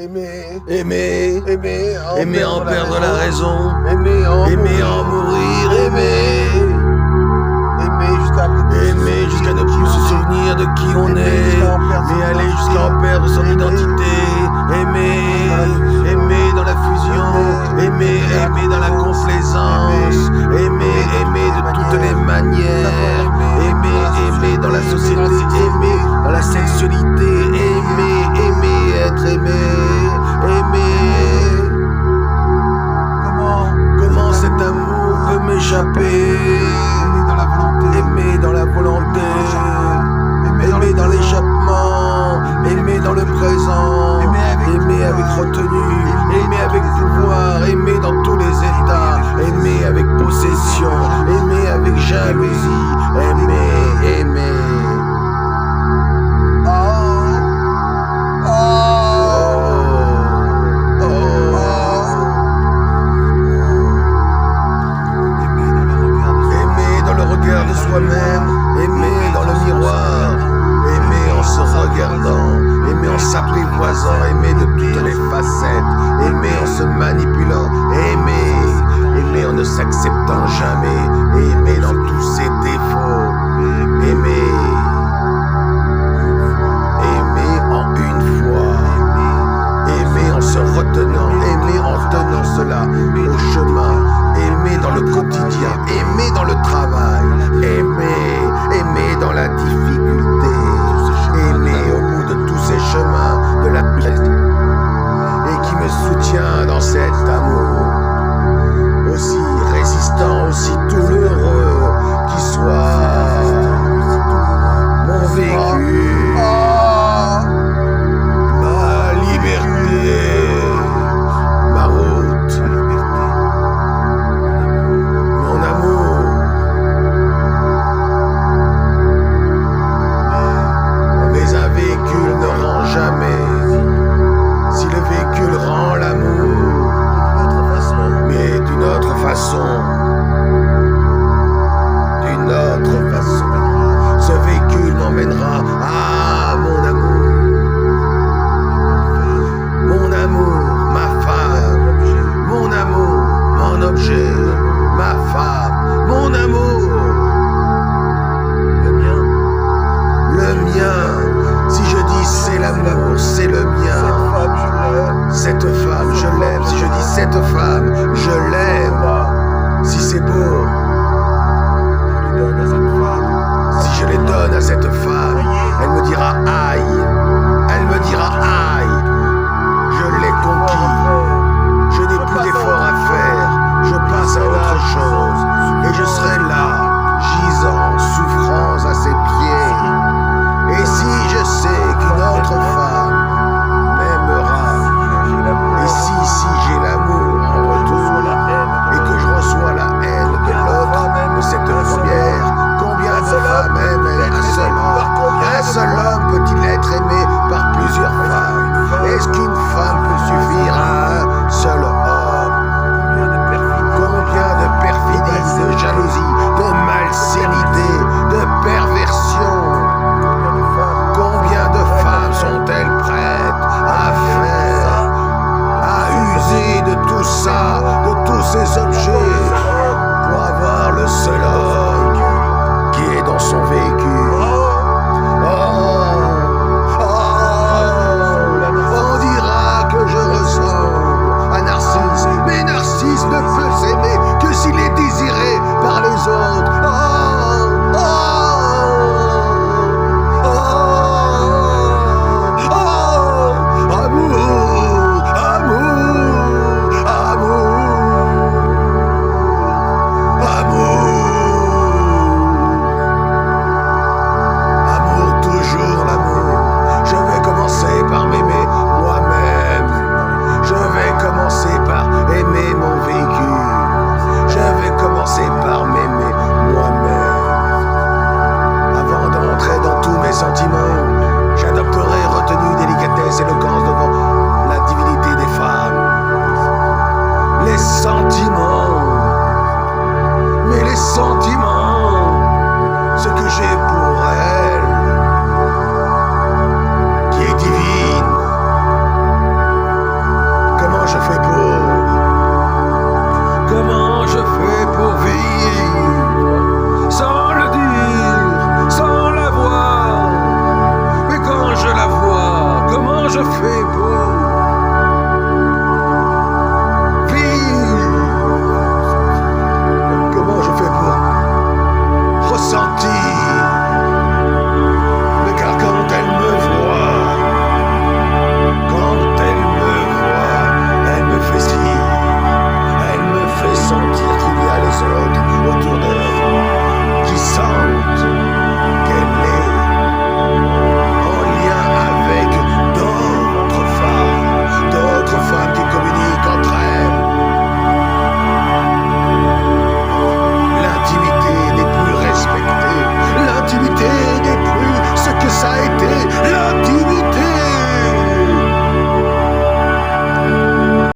aimer en perdre la raison, aimer en mourir, aimer jusqu'à ne plus se souvenir de qui on est, mais aller jusqu'à en perdre son identité, aimer dans la fusion, aimer dans la complaisance, aimer de toutes les manières, aimer dans la société, aimer dans la sexualité, aimer être aimé, comment cet amour peut m'échapper, aimer dans la volonté, aimer dans l'échappement, aimer dans le présent, aimer avec retenue, aimer avec pouvoir, aimer dans tous les états, aimer avec possession, aimer avec jalousie, aimer. De soi-même, aimer dans le miroir, aimer en se regardant, aimer en s'apprivoisant, aimer de toutes les facettes, aimer en se manipulant, aimer en ne s'acceptant jamais, aimer dans tous ses défauts, aimer en une fois, aimer en se retenant, aimer en tenant cela au chemin, aimer dans le quotidien, aimer dans le travail, aimer dans la difficulté, aimer au bout de tous ces chemins de la vie et qui me soutient dans cet amour, aussi résistant, aussi douloureux qui soit mon vécu, ma liberté, ma route, mon amour. Mais un véhicule ne rend jamais. Si le véhicule rend l'amour, mais d'une autre façon, ce véhicule m'emmènera à mon amour, ma femme, mon amour, mon objet, ma femme, mon amour, le mien. Si je dis c'est l'amour, c'est le mien. Cette femme, je l'aime. Si je dis cette femme,